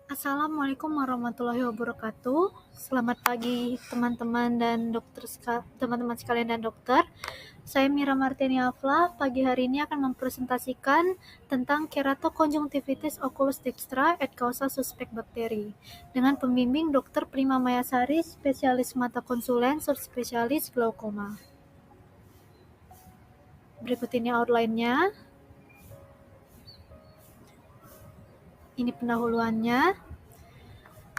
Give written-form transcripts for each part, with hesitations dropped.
Assalamualaikum warahmatullahi wabarakatuh. Selamat pagi teman-teman dan teman-teman sekalian dan dokter. Saya Mira Martini Afla. Pagi hari ini akan mempresentasikan tentang keratokonjungtivitis oculus dextra et causa suspect bakteri dengan pembimbing Dr. Prima Mayasari, spesialis mata konsulen subspesialis glaukoma. Berikut ini outline-nya. Ini pendahuluannya.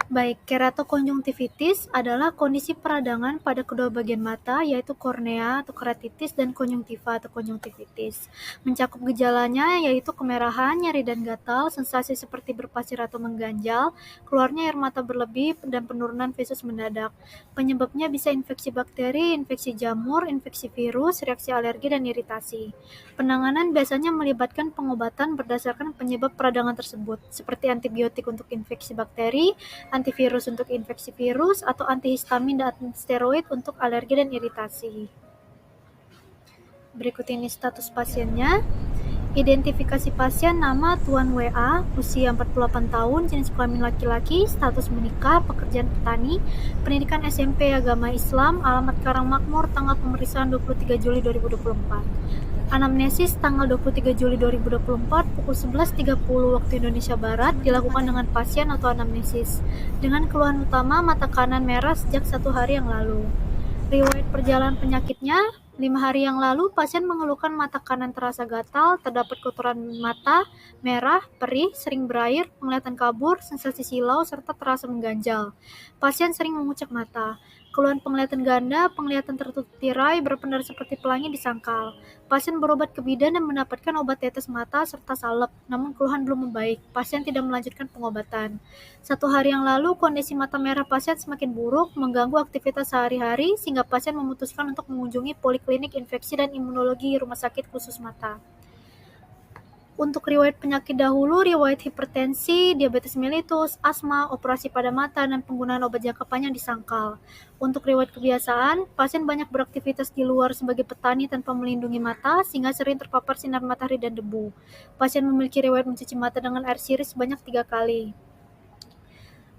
Baik, keratokonjungtivitis adalah kondisi peradangan pada kedua bagian mata, yaitu kornea atau keratitis dan konjungtiva atau konjungtivitis. Mencakup gejalanya yaitu kemerahan, nyeri dan gatal, sensasi seperti berpasir atau mengganjal, keluarnya air mata berlebih, dan penurunan visus mendadak. Penyebabnya bisa infeksi bakteri, infeksi jamur, infeksi virus, reaksi alergi, dan iritasi. Penanganan biasanya melibatkan pengobatan berdasarkan penyebab peradangan tersebut, seperti antibiotik untuk infeksi bakteri, antivirus untuk infeksi virus, atau antihistamin dan steroid untuk alergi dan iritasi. Berikut ini status pasiennya. Identifikasi pasien: nama Tuan WA, usia 48 tahun, jenis kelamin laki-laki, status menikah, pekerjaan petani, pendidikan SMP agama Islam, alamat Karangmakmur, tanggal pemeriksaan 23 Juli 2024. Anamnesis tanggal 23 Juli 2024 pukul 11.30 waktu Indonesia Barat dilakukan dengan pasien atau anamnesis dengan keluhan utama mata kanan merah sejak 1 hari yang lalu. Riwayat perjalanan penyakitnya: 5 hari yang lalu pasien mengeluhkan mata kanan terasa gatal, terdapat kotoran mata, merah, perih, sering berair, penglihatan kabur, sensasi silau, serta terasa mengganjal. Pasien sering mengucek mata. Keluhan penglihatan ganda, penglihatan tertutup tirai, berpendar seperti pelangi di sangkal. Pasien berobat ke bidan dan mendapatkan obat tetes mata serta salep, namun keluhan belum membaik. Pasien tidak melanjutkan pengobatan. 1 hari yang lalu, kondisi mata merah pasien semakin buruk, mengganggu aktivitas sehari-hari, sehingga pasien memutuskan untuk mengunjungi poliklinik infeksi dan imunologi rumah sakit khusus mata. Untuk riwayat penyakit dahulu, riwayat hipertensi, diabetes mellitus, asma, operasi pada mata, dan penggunaan obat jangka panjang disangkal. Untuk riwayat kebiasaan, pasien banyak beraktivitas di luar sebagai petani tanpa melindungi mata, sehingga sering terpapar sinar matahari dan debu. Pasien memiliki riwayat mencuci mata dengan air sirih sebanyak 3 kali.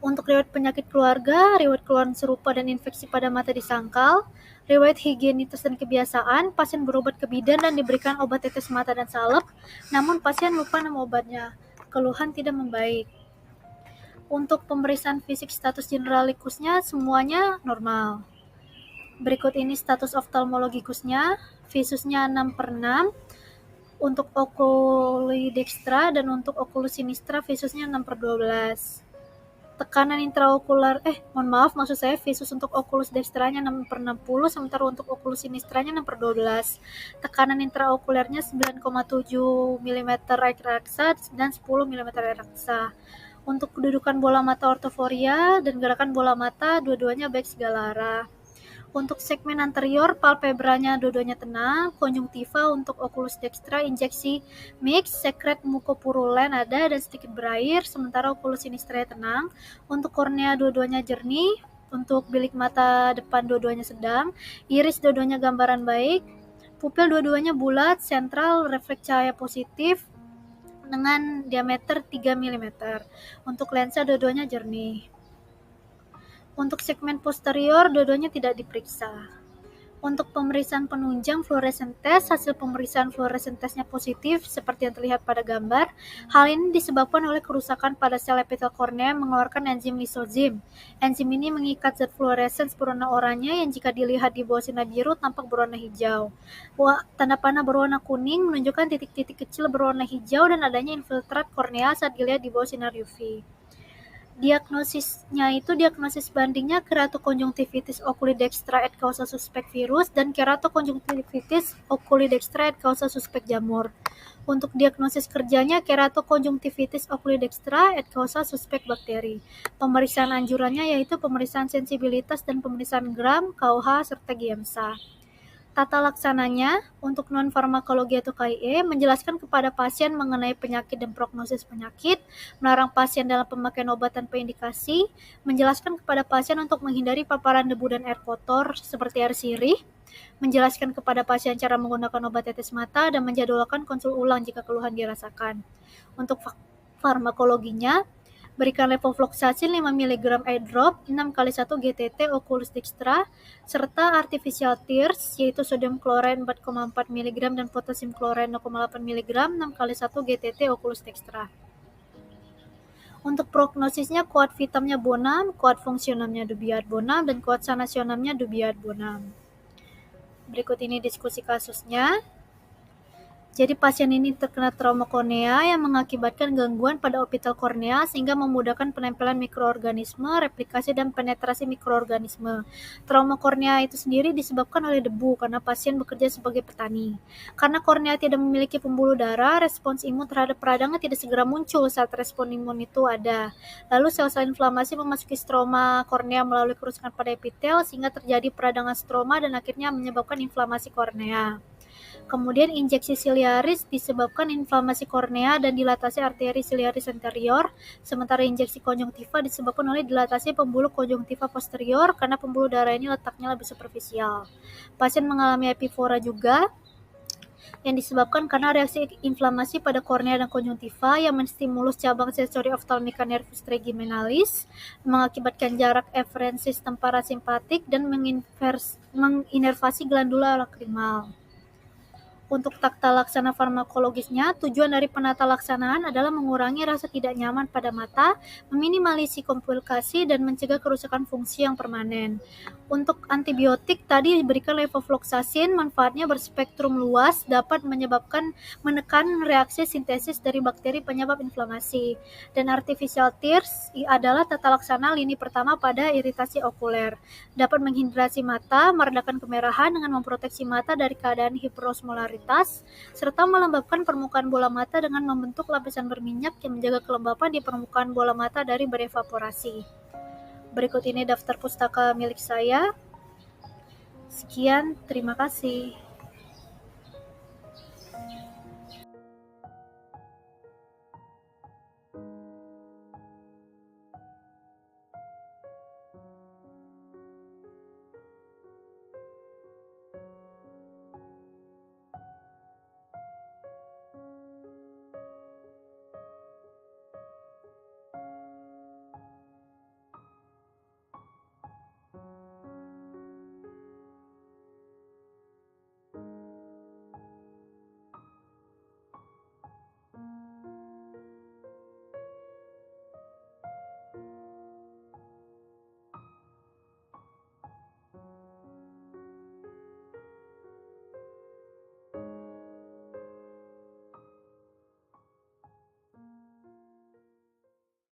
Untuk riwayat penyakit keluarga, riwayat keluhan serupa dan infeksi pada mata disangkal. Riwayat higienitas dan kebiasaan, pasien berobat ke bidan dan diberikan obat tetes mata dan salep, namun pasien lupa nama obatnya. Keluhan tidak membaik. Untuk pemeriksaan fisik status generalikusnya semuanya normal. Berikut ini status oftalmologikusnya, visusnya 6/6, untuk oculi dextra dan untuk oculus sinistra visusnya 6/12. Tekanan intraokular, maksud saya visus untuk oculus dextranya 6/60, sementara untuk oculus sinistranya 6/12. Tekanan intraokulernya 9,7 mm air raksa dan 10 mm air raksa. Untuk kedudukan bola mata ortoforia dan gerakan bola mata, dua-duanya baik segala arah. Untuk segmen anterior, palpebranya dua-duanya tenang. Konjungtiva untuk oculus dextra injeksi mix, sekret mukopurulen ada dan sedikit berair, sementara oculus sinistra tenang. Untuk kornea dua-duanya jernih. Untuk bilik mata depan dua-duanya sedang. Iris dua-duanya gambaran baik. Pupil dua-duanya bulat, sentral, refleks cahaya positif dengan diameter 3 mm. Untuk lensa dua-duanya jernih. Untuk segmen posterior, dua-duanya tidak diperiksa. Untuk pemeriksaan penunjang fluorescent test, hasil pemeriksaan fluorescent testnya positif seperti yang terlihat pada gambar. Hal ini disebabkan oleh kerusakan pada sel epitel kornea yang mengeluarkan enzim lisozim. Enzim ini mengikat zat fluorescens berwarna oranye yang jika dilihat di bawah sinar biru tampak berwarna hijau. Tanda panah berwarna kuning menunjukkan titik-titik kecil berwarna hijau dan adanya infiltrat kornea saat dilihat di bawah sinar UV. Diagnosisnya itu diagnosis bandingnya keratokonjungtivitis oculi dextra et causa suspect virus dan keratokonjungtivitis oculi dextra et causa suspect jamur. Untuk diagnosis kerjanya keratokonjungtivitis oculi dextra et causa suspect bakteri. Pemeriksaan anjurannya yaitu pemeriksaan sensibilitas dan pemeriksaan gram, KOH, serta GIMSA. Tata laksananya untuk non-farmakologi atau KIE menjelaskan kepada pasien mengenai penyakit dan prognosis penyakit, melarang pasien dalam pemakaian obat tanpa indikasi, menjelaskan kepada pasien untuk menghindari paparan debu dan air kotor seperti air sirih, menjelaskan kepada pasien cara menggunakan obat tetes mata, dan menjadwalkan konsul ulang jika keluhan dirasakan. Untuk farmakologinya, Berikan levofloxacin 5 mg eye drop 6 kali 1 GTT Oculus Dextra serta artificial tears yaitu sodium chloride 4,4 mg dan potassium chloride 0,8 mg 6 kali 1 GTT Oculus Dextra. Untuk prognosisnya kuat vitamnya Bonam, kuat fungsionalnya Dubiat Bonam, dan kuat sanasionamnya Dubiat Bonam. Berikut ini diskusi kasusnya. Jadi pasien ini terkena trauma kornea yang mengakibatkan gangguan pada orbital kornea sehingga memudahkan penempelan mikroorganisme, replikasi, dan penetrasi mikroorganisme. Trauma kornea itu sendiri disebabkan oleh debu karena pasien bekerja sebagai petani. Karena kornea tidak memiliki pembuluh darah, respons imun terhadap peradangan tidak segera muncul saat respon imun itu ada. Lalu sel-sel inflamasi memasuki stroma kornea melalui kerusakan pada epitel sehingga terjadi peradangan stroma dan akhirnya menyebabkan inflamasi kornea. Kemudian injeksi siliaris disebabkan inflamasi kornea dan dilatasi arteri siliaris anterior, sementara injeksi konjungtiva disebabkan oleh dilatasi pembuluh konjungtiva posterior karena pembuluh darah ini letaknya lebih superficial. Pasien mengalami epifora juga yang disebabkan karena reaksi inflamasi pada kornea dan konjungtiva yang menstimulus cabang sensori ophthalmica nervus trigeminalis, mengakibatkan jarak eferensi sistem parasimpatik dan menginervasi glandula lakrimal. Untuk tata laksana farmakologisnya, tujuan dari penata laksanaan adalah mengurangi rasa tidak nyaman pada mata, meminimalisi komplikasi, dan mencegah kerusakan fungsi yang permanen. Untuk antibiotik, tadi diberikan levofloxacin, manfaatnya berspektrum luas, dapat menekan reaksi sintesis dari bakteri penyebab inflamasi. Dan artificial tears adalah tata laksana lini pertama pada iritasi okuler. Dapat menghidrasi mata, meredakan kemerahan dengan memproteksi mata dari keadaan hiperosmolaritas, serta melembabkan permukaan bola mata dengan membentuk lapisan berminyak yang menjaga kelembapan di permukaan bola mata dari berevaporasi. Berikut ini daftar pustaka milik saya. Sekian, terima kasih.